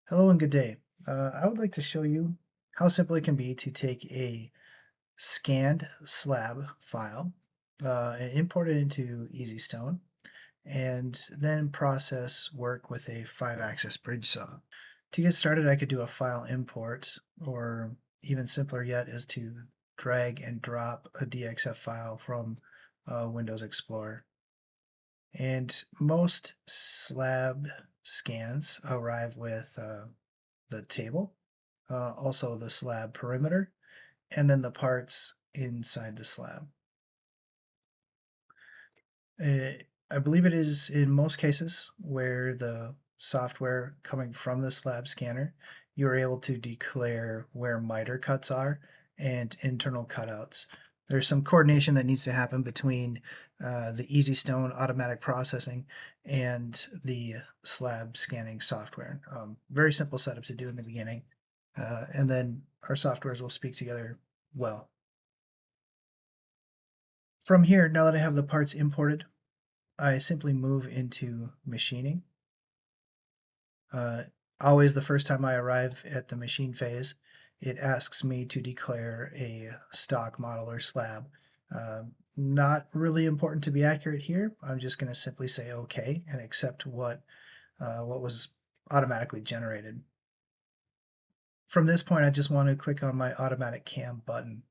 Hello and good day. I would like to show you how simple it can be to take a scanned slab file and import it into EasyStone and then process work with a 5-axis bridge saw. To get started, I could do a file import, or even simpler yet is to drag and drop a DXF file from Windows Explorer. And most slab scans arrive with the table, also the slab perimeter, and then the parts inside the slab. Uh, I believe it is in most cases where the software coming from the slab scanner, you're able to declare where miter cuts are and internal cutouts. There's some coordination that needs to happen between the EasyStone automatic processing and the slab scanning software. Very simple setup to do in the beginning, and then our softwares will speak together well. From here, now that I have the parts imported, I simply move into machining. Uh, Always the first time I arrive at the machine phase, it asks me to declare a stock model or slab. Not really important to be accurate here. I'm just going to simply say OK and accept what was automatically generated. From this point, I just want to click on my automatic cam button.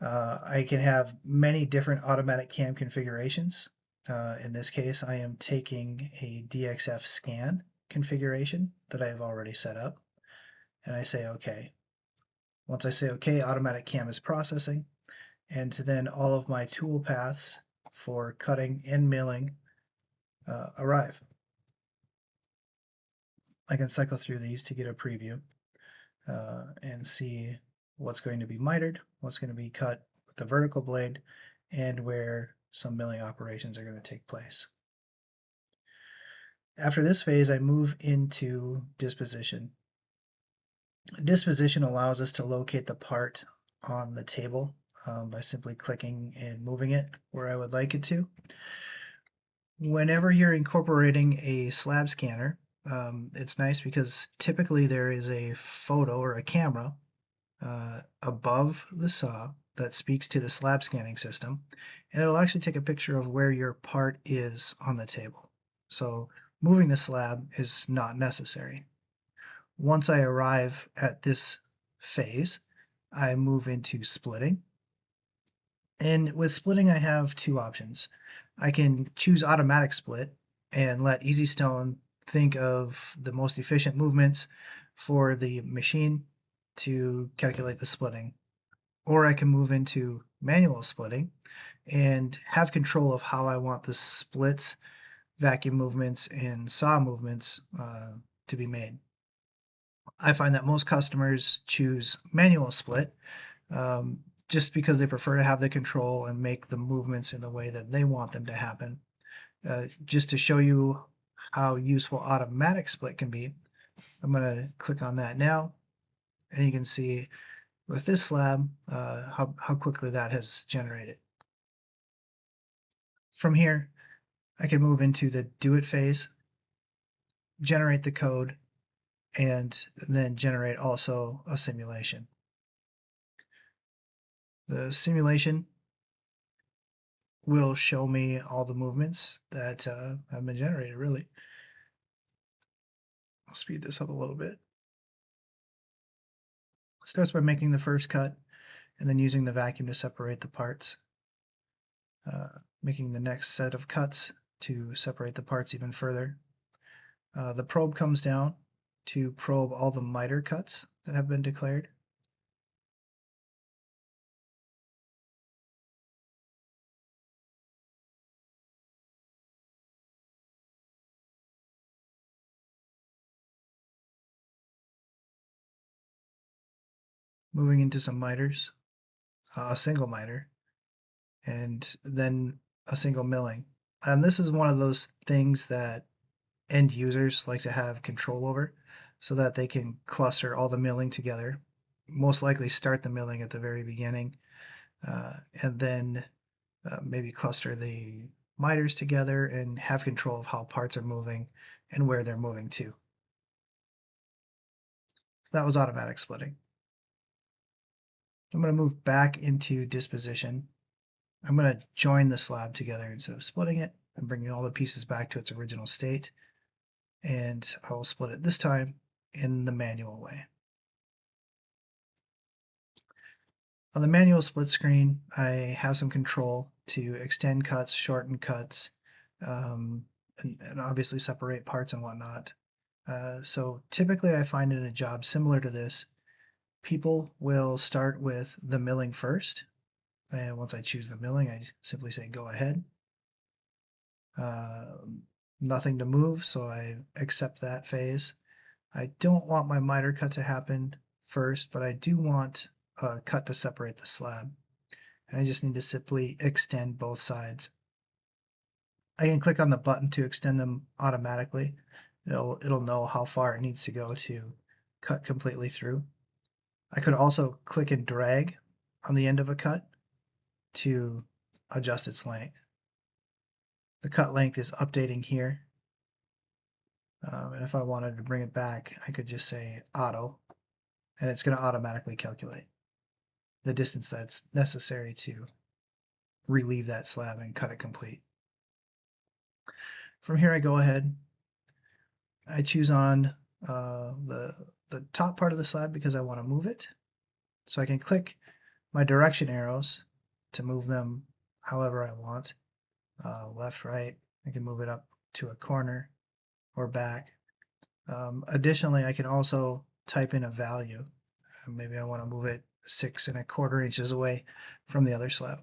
I can have many different automatic cam configurations. In this case, I am taking a DXF scan configuration that I have already set up, and I say OK. Once I say OK, automatic cam is processing, and then all of my tool paths for cutting and milling arrive. I can cycle through these to get a preview and see what's going to be mitered, what's going to be cut with the vertical blade, and where some milling operations are going to take place. After this phase, I move into disposition. Disposition allows us to locate the part on the table by simply clicking and moving it where I would like it to. Whenever you're incorporating a slab scanner, it's nice because typically there is a photo or a camera above the saw that speaks to the slab scanning system, and it'll actually take a picture of where your part is on the table. So moving the slab is not necessary. Once I arrive at this phase, I move into splitting. And with splitting, I have two options. I can choose automatic split and let EasyStone think of the most efficient movements for the machine to calculate the splitting. Or I can move into manual splitting and have control of how I want the splits, vacuum movements, and saw movements to be made. I find that most customers choose manual split just because they prefer to have the control and make the movements in the way that they want them to happen. Just to show you how useful automatic split can be, I'm going to click on that now, and you can see with this slab how quickly that has generated. From here, I can move into the do it phase, generate the code, and then generate also a simulation. The simulation will show me all the movements that have been generated, really. I'll speed this up a little bit. It starts by making the first cut and then using the vacuum to separate the parts. Making the next set of cuts to separate the parts even further. The probe comes down to probe all the miter cuts that have been declared. Moving into some miters, a single miter, and then a single milling. And this is one of those things that end users like to have control over so that they can cluster all the milling together. Most likely start the milling at the very beginning and then maybe cluster the miters together and have control of how parts are moving and where they're moving to. that was automatic splitting. I'm going to move back into disposition. I'm going to join the slab together instead of splitting it and bringing all the pieces back to its original state. And I will split it this time in the manual way. On the manual split screen, I have some control to extend cuts, shorten cuts, and obviously separate parts and whatnot. So typically I find in a job similar to this, people will start with the milling first. And once I choose the milling, I simply say go ahead. Uh, Nothing to move, so I accept that phase. I don't want my miter cut to happen first, but I do want a cut to separate the slab. And I just need to simply extend both sides. I can click on the button to extend them automatically. It'll know how far it needs to go to cut completely through. I could also click and drag on the end of a cut to adjust its length. The cut length is updating here. And if I wanted to bring it back, I could just say auto, and it's going to automatically calculate the distance that's necessary to relieve that slab and cut it complete. From here, I go ahead. I choose on the top part of the slab because I want to move it. So I can click my direction arrows to move them however I want. Left, right. I can move it up to a corner or back. Additionally, I can also type in a value. Maybe I want to move it 6¼ inches away from the other slab.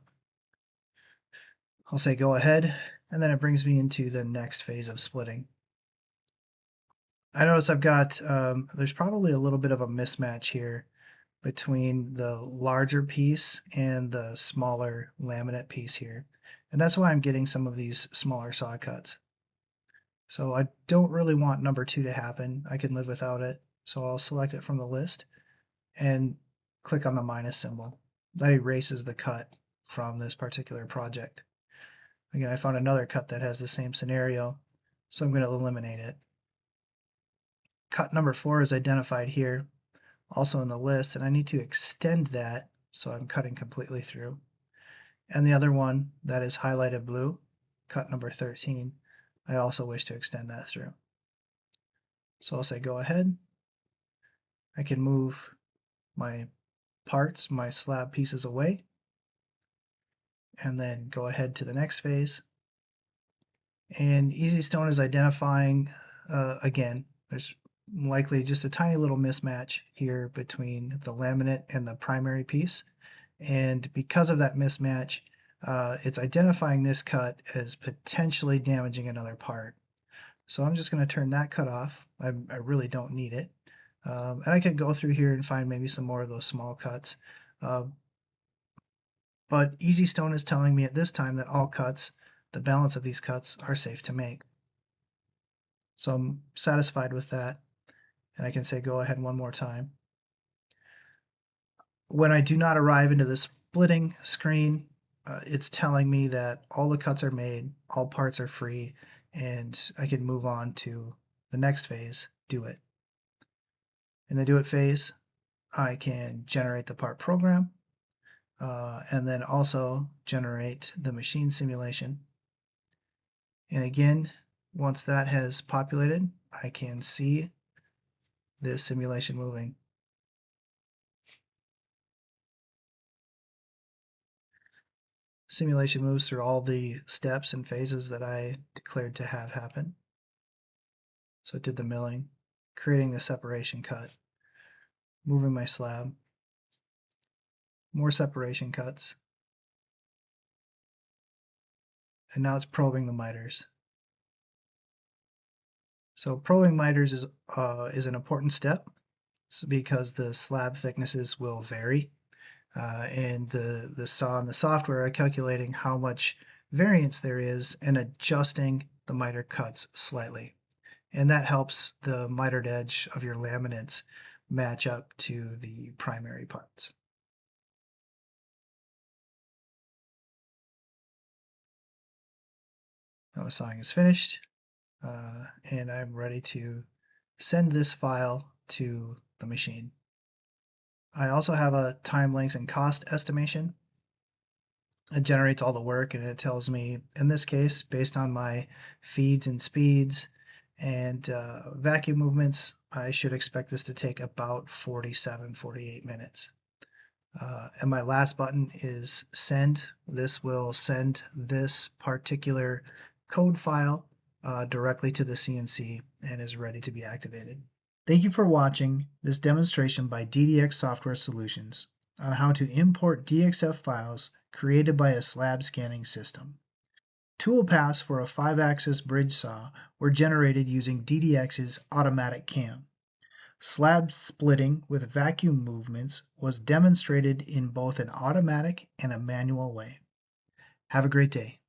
I'll say go ahead, and then it brings me into the next phase of splitting. I notice I've got, there's probably a little bit of a mismatch here between the larger piece and the smaller laminate piece here. And that's why I'm getting some of these smaller saw cuts. So I don't really want number 2 to happen. I can live without it. So I'll select it from the list and click on the minus symbol. That erases the cut from this particular project. Again, I found another cut that has the same scenario, so I'm going to eliminate it. Cut number 4 is identified here, also in the list, and I need to extend that so I'm cutting completely through. And the other one that is highlighted blue, cut number 13, I also wish to extend that through. So I'll say go ahead. I can move my parts, my slab pieces away, and then go ahead to the next phase. And EasyStone is identifying, again, there's likely just a tiny little mismatch here between the laminate and the primary piece. And because of that mismatch, it's identifying this cut as potentially damaging another part. So I'm just going to turn that cut off. I really don't need it. And I could go through here and find maybe some more of those small cuts. But EasyStone is telling me at this time that all cuts, the balance of these cuts, are safe to make. So I'm satisfied with that. And I can say go ahead one more time. When I do not arrive into the splitting screen, it's telling me that all the cuts are made, all parts are free, and I can move on to the next phase, do it. In the do it phase, I can generate the part program, and then also generate the machine simulation. And again, once that has populated, I can see the simulation moving. Simulation moves through all the steps and phases that I declared to have happen. So it did the milling, creating the separation cut, moving my slab, more separation cuts, and now it's probing the miters. So probing miters is an important step because the slab thicknesses will vary, and the saw and the software are calculating how much variance there is and adjusting the miter cuts slightly. And that helps the mitered edge of your laminates match up to the primary parts. Now the sawing is finished, and I'm ready to send this file to the machine. I also have a time, length, and cost estimation. It generates all the work and it tells me, in this case, based on my feeds and speeds and vacuum movements, I should expect this to take about 48 minutes. And my last button is send. This will send this particular code file directly to the CNC and is ready to be activated. Thank you for watching this demonstration by DDX Software Solutions on how to import DXF files created by a slab scanning system. Toolpaths for a 5-axis bridge saw were generated using DDX's automatic cam. Slab splitting with vacuum movements was demonstrated in both an automatic and a manual way. Have a great day.